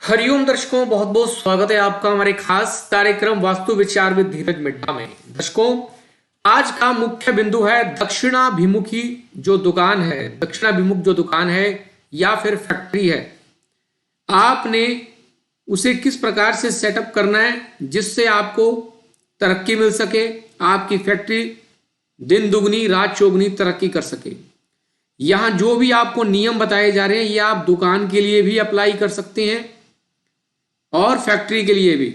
हरिओम दर्शकों, बहुत बहुत स्वागत है आपका हमारे खास कार्यक्रम वास्तु विचार विद धीरज मिड्ढा में। दर्शकों, आज का मुख्य बिंदु है दक्षिणाभिमुखी जो दुकान है, दक्षिणाभिमुख जो दुकान है या फिर फैक्ट्री है, आपने उसे किस प्रकार से सेटअप करना है जिससे आपको तरक्की मिल सके, आपकी फैक्ट्री दिन दुगनी रात चौगुनी तरक्की कर सके। यहां जो भी आपको नियम बताए जा रहे हैं ये आप दुकान के लिए भी अप्लाई कर सकते हैं और फैक्ट्री के लिए भी।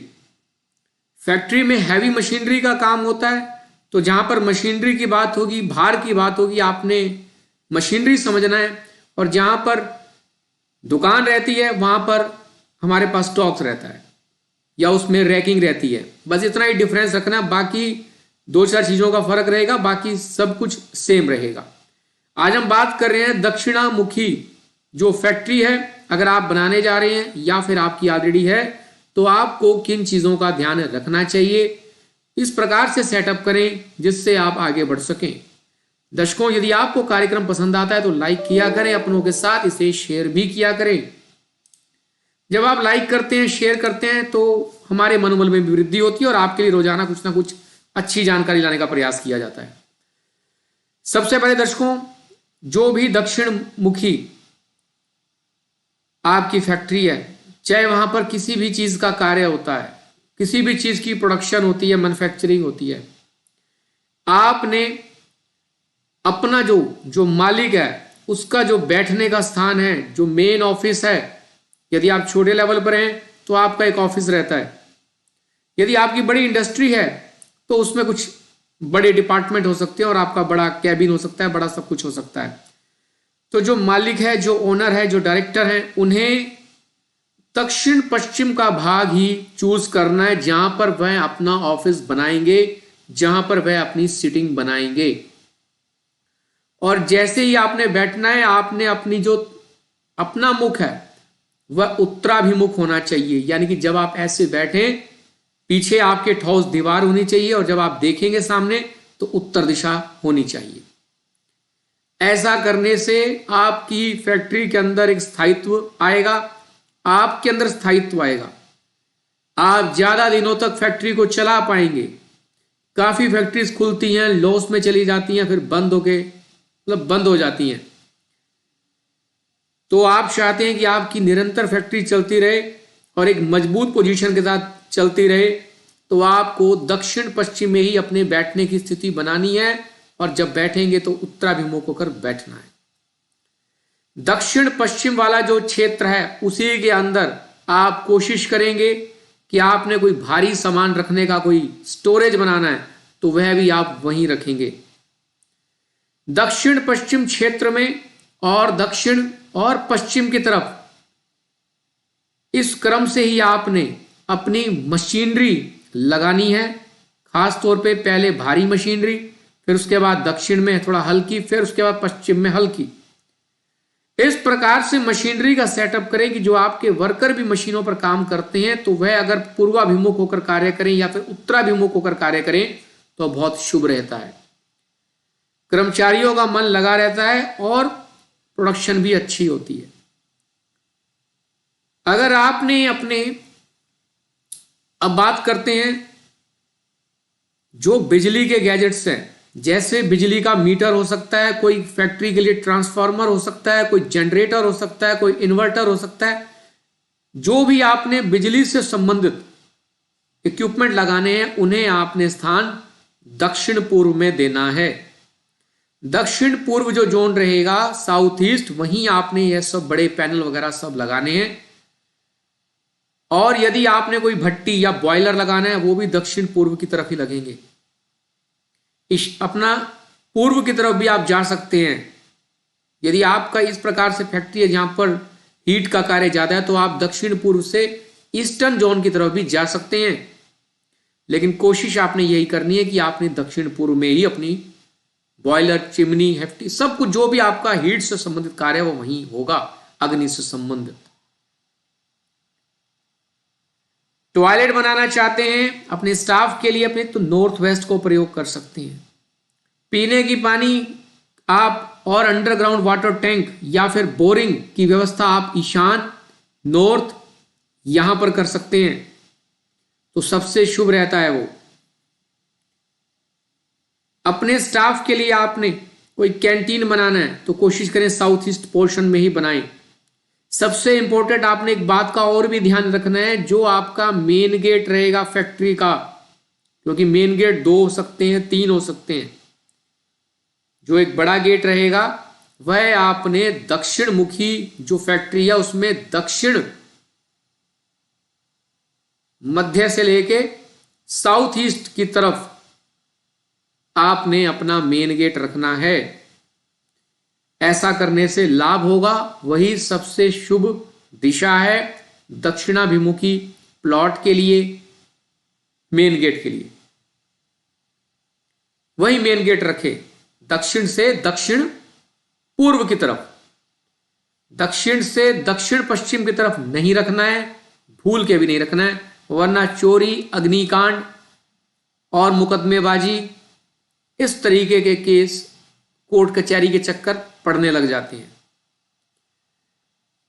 फैक्ट्री में हैवी मशीनरी का काम होता है, तो जहां पर मशीनरी की बात होगी, भार की बात होगी, आपने मशीनरी समझना है। और जहां पर दुकान रहती है वहां पर हमारे पास स्टॉक्स रहता है या उसमें रैकिंग रहती है। बस इतना ही डिफरेंस रखना, बाकी दो चार चीजों का फर्क रहेगा, बाकी सब कुछ सेम रहेगा। आज हम बात कर रहे हैं दक्षिणामुखी जो फैक्ट्री है, अगर आप बनाने जा रहे हैं या फिर आपकी ऑलरेडी है तो आपको किन चीजों का ध्यान रखना चाहिए, इस प्रकार से सेटअप करें जिससे आप आगे बढ़ सकें। दर्शकों, यदि आपको कार्यक्रम पसंद आता है तो लाइक किया करें, अपनों के साथ इसे शेयर भी किया करें। जब आप लाइक करते हैं, शेयर करते हैं तो हमारे मनोबल में भी वृद्धि होती है और आपके लिए रोजाना कुछ ना कुछ अच्छी जानकारी लाने का प्रयास किया जाता है। सबसे पहले दर्शकों, जो भी दक्षिण मुखी आपकी फैक्ट्री है, चाहे वहां पर किसी भी चीज का कार्य होता है, किसी भी चीज की प्रोडक्शन होती है, मैन्युफैक्चरिंग होती है, आपने अपना जो मालिक है उसका जो बैठने का स्थान है, जो मेन ऑफिस है, यदि आप छोटे लेवल पर हैं तो आपका एक ऑफिस रहता है। यदि आपकी बड़ी इंडस्ट्री है तो उसमें कुछ बड़े डिपार्टमेंट हो सकते हैं और आपका बड़ा कैबिन हो सकता है, बड़ा सब कुछ हो सकता है। तो जो मालिक है, जो ओनर है, जो डायरेक्टर है, उन्हें दक्षिण पश्चिम का भाग ही चूज करना है जहां पर वह अपना ऑफिस बनाएंगे, जहां पर वह अपनी सिटिंग बनाएंगे। और जैसे ही आपने बैठना है, आपने अपनी जो अपना मुख है वह उत्तराभिमुख होना चाहिए। यानी कि जब आप ऐसे बैठे, पीछे आपके ठोस दीवार होनी चाहिए और जब आप देखेंगे सामने तो उत्तर दिशा होनी चाहिए। ऐसा करने से आपकी फैक्ट्री के अंदर एक स्थायित्व आएगा, आपके अंदर स्थायित्व आएगा, आप ज्यादा दिनों तक फैक्ट्री को चला पाएंगे। काफी फैक्ट्रीज खुलती हैं, लॉस में चली जाती हैं, फिर बंद हो जाती हैं। तो आप चाहते हैं कि आपकी निरंतर फैक्ट्री चलती रहे और एक मजबूत पोजीशन के साथ चलती रहे, तो आपको दक्षिण पश्चिम में ही अपने बैठने की स्थिति बनानी है और जब बैठेंगे तो उत्तराभिमुख होकर बैठना है। दक्षिण पश्चिम वाला जो क्षेत्र है उसी के अंदर आप कोशिश करेंगे कि आपने कोई भारी सामान रखने का कोई स्टोरेज बनाना है तो वह भी आप वहीं रखेंगे। दक्षिण पश्चिम क्षेत्र में और दक्षिण और पश्चिम की तरफ इस क्रम से ही आपने अपनी मशीनरी लगानी है। खास तौर पे पहले भारी मशीनरी, फिर उसके बाद दक्षिण में थोड़ा हल्की, फिर उसके बाद पश्चिम में हल्की। इस प्रकार से मशीनरी का सेटअप करें कि जो आपके वर्कर भी मशीनों पर काम करते हैं तो वह अगर पूर्वाभिमुख होकर कार्य करें या फिर उत्तराभिमुख होकर कार्य करें तो बहुत शुभ रहता है। कर्मचारियों का मन लगा रहता है और प्रोडक्शन भी अच्छी होती है। अगर आपने अब बात करते हैं जो बिजली के गैजेट्स हैं, जैसे बिजली का मीटर हो सकता है, कोई फैक्ट्री के लिए ट्रांसफार्मर हो सकता है, कोई जनरेटर हो सकता है, कोई इन्वर्टर हो सकता है। जो भी आपने बिजली से संबंधित इक्विपमेंट लगाने हैं उन्हें आपने स्थान दक्षिण पूर्व में देना है। दक्षिण पूर्व जो जोन रहेगा, साउथ ईस्ट, वहीं आपने यह सब बड़े पैनल वगैरह सब लगाने हैं। और यदि आपने कोई भट्टी या बॉयलर लगाना है वो भी दक्षिण पूर्व की तरफ ही लगेंगे। अपना पूर्व की तरफ भी आप जा सकते हैं। यदि आपका इस प्रकार से फैक्ट्री है जहां पर हीट का कार्य ज्यादा है तो आप दक्षिण पूर्व से ईस्टर्न जोन की तरफ भी जा सकते हैं, लेकिन कोशिश आपने यही करनी है कि आपने दक्षिण पूर्व में ही अपनी बॉयलर, चिमनी, हेफ्टी, सब कुछ जो भी आपका हीट से संबंधित कार्य है वो वहीं होगा, अग्नि से संबंधित। टॉयलेट बनाना चाहते हैं अपने स्टाफ के लिए अपने, तो नॉर्थ वेस्ट को प्रयोग कर सकते हैं। पीने की पानी आप और अंडरग्राउंड वाटर टैंक या फिर बोरिंग की व्यवस्था आप ईशान, नॉर्थ यहां पर कर सकते हैं तो सबसे शुभ रहता है वो। अपने स्टाफ के लिए आपने कोई कैंटीन बनाना है तो कोशिश करें साउथ ईस्ट पोर्शन में ही बनाएं। सबसे इंपॉर्टेंट आपने एक बात का और भी ध्यान रखना है, जो आपका मेन गेट रहेगा फैक्ट्री का, क्योंकि मेन गेट 2 हो सकते हैं, 3 हो सकते हैं। जो एक बड़ा गेट रहेगा वह आपने दक्षिण मुखी, जो फैक्ट्री है उसमें दक्षिण मध्य से लेके साउथ ईस्ट की तरफ आपने अपना मेन गेट रखना है। ऐसा करने से लाभ होगा, वही सबसे शुभ दिशा है दक्षिणाभिमुखी प्लॉट के लिए, मेन गेट के लिए। वही मेन गेट रखे, दक्षिण से दक्षिण पूर्व की तरफ, दक्षिण से दक्षिण पश्चिम की तरफ नहीं रखना है, भूल के भी नहीं रखना है, वरना चोरी, अग्निकांड और मुकदमेबाजी इस तरीके के केस कोर्ट कचहरी के चक्कर पड़ने लग जाते हैं।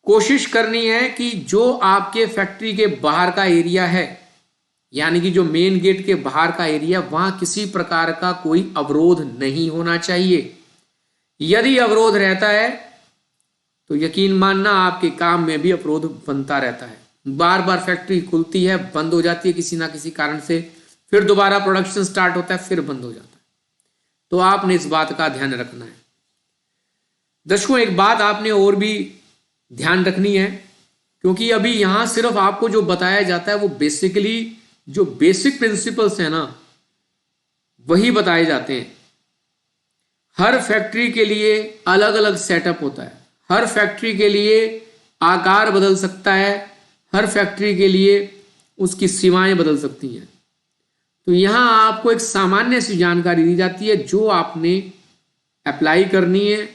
कोशिश करनी है कि जो आपके फैक्ट्री के बाहर का एरिया है, यानी कि जो मेन गेट के बाहर का एरिया, वहां किसी प्रकार का कोई अवरोध नहीं होना चाहिए। यदि अवरोध रहता है तो यकीन मानना आपके काम में भी अवरोध बनता रहता है। बार बार फैक्ट्री खुलती है, बंद हो जाती है किसी ना किसी कारण से, फिर दोबारा प्रोडक्शन स्टार्ट होता है, फिर बंद हो जाता है। तो आपने इस बात का ध्यान रखना है। दर्शकों, एक बात आपने और भी ध्यान रखनी है, क्योंकि अभी यहां सिर्फ आपको जो बताया जाता है वो बेसिकली जो बेसिक प्रिंसिपल्स है ना, वही बताए जाते हैं। हर फैक्ट्री के लिए अलग अलग सेटअप होता है, हर फैक्ट्री के लिए आकार बदल सकता है, हर फैक्ट्री के लिए उसकी सीमाएं बदल सकती हैं। तो यहां आपको एक सामान्य सी जानकारी दी जाती है जो आपने अप्लाई करनी है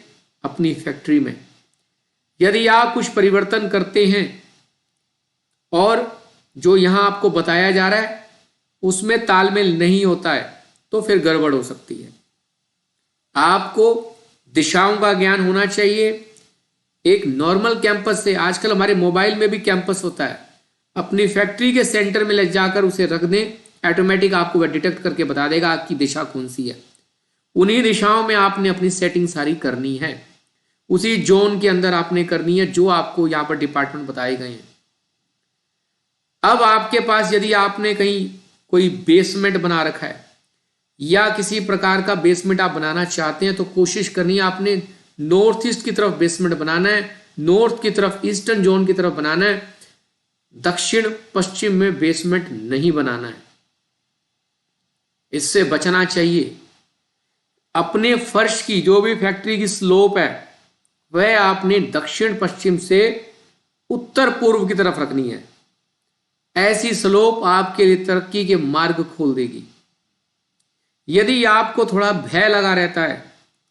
अपनी फैक्ट्री में। यदि आप कुछ परिवर्तन करते हैं और जो यहां आपको बताया जा रहा है उसमें तालमेल नहीं होता है तो फिर गड़बड़ हो सकती है। आपको दिशाओं का ज्ञान होना चाहिए। एक नॉर्मल कैंपस से, आजकल हमारे मोबाइल में भी कैंपस होता है, अपनी फैक्ट्री के सेंटर में ले जाकर उसे रख दें, ऑटोमेटिक आपको वह डिटेक्ट करके बता देगा आपकी दिशा कौन सी है। उन्हीं दिशाओं में आपने अपनी सेटिंग सारी करनी है, उसी जोन के अंदर आपने करनी है जो आपको यहां पर डिपार्टमेंट बताए गए हैं। अब आपके पास यदि आपने कहीं कोई बेसमेंट बना रखा है या किसी प्रकार का बेसमेंट आप बनाना चाहते हैं तो कोशिश करनी है आपने नॉर्थ ईस्ट की तरफ बेसमेंट बनाना है, नॉर्थ की तरफ, ईस्टर्न जोन की तरफ बनाना है, दक्षिण पश्चिम में बेसमेंट नहीं बनाना है। इससे बचना चाहिए। अपने फर्श की जो भी फैक्ट्री की स्लोप है वह आपने दक्षिण पश्चिम से उत्तर पूर्व की तरफ रखनी है। ऐसी स्लोप आपके लिए तरक्की के मार्ग खोल देगी। यदि आपको थोड़ा भय लगा रहता है,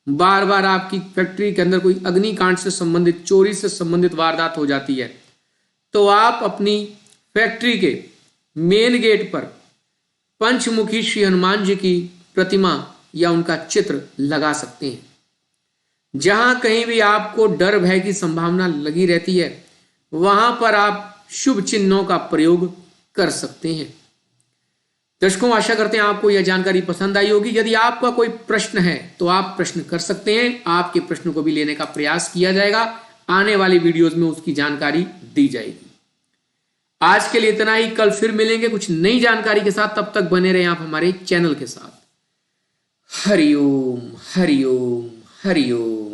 बार बार आपकी फैक्ट्री के अंदर कोई अग्निकांड से संबंधित, चोरी से संबंधित वारदात हो जाती है, तो आप अपनी फैक्ट्री के मेन गेट पर पंचमुखी श्री हनुमान जी की प्रतिमा या उनका चित्र लगा सकते हैं। जहां कहीं भी आपको डर भय की संभावना लगी रहती है वहां पर आप शुभ चिन्हों का प्रयोग कर सकते हैं। दर्शकों, आशा करते हैं आपको यह जानकारी पसंद आई होगी। यदि आपका कोई प्रश्न है तो आप प्रश्न कर सकते हैं, आपके प्रश्न को भी लेने का प्रयास किया जाएगा। आने वाली वीडियोस में उसकी जानकारी दी जाएगी। आज के लिए इतना ही, कल फिर मिलेंगे कुछ नई जानकारी के साथ। तब तक बने रहें आप हमारे चैनल के साथ। हरिओम हरिओम हरिओम।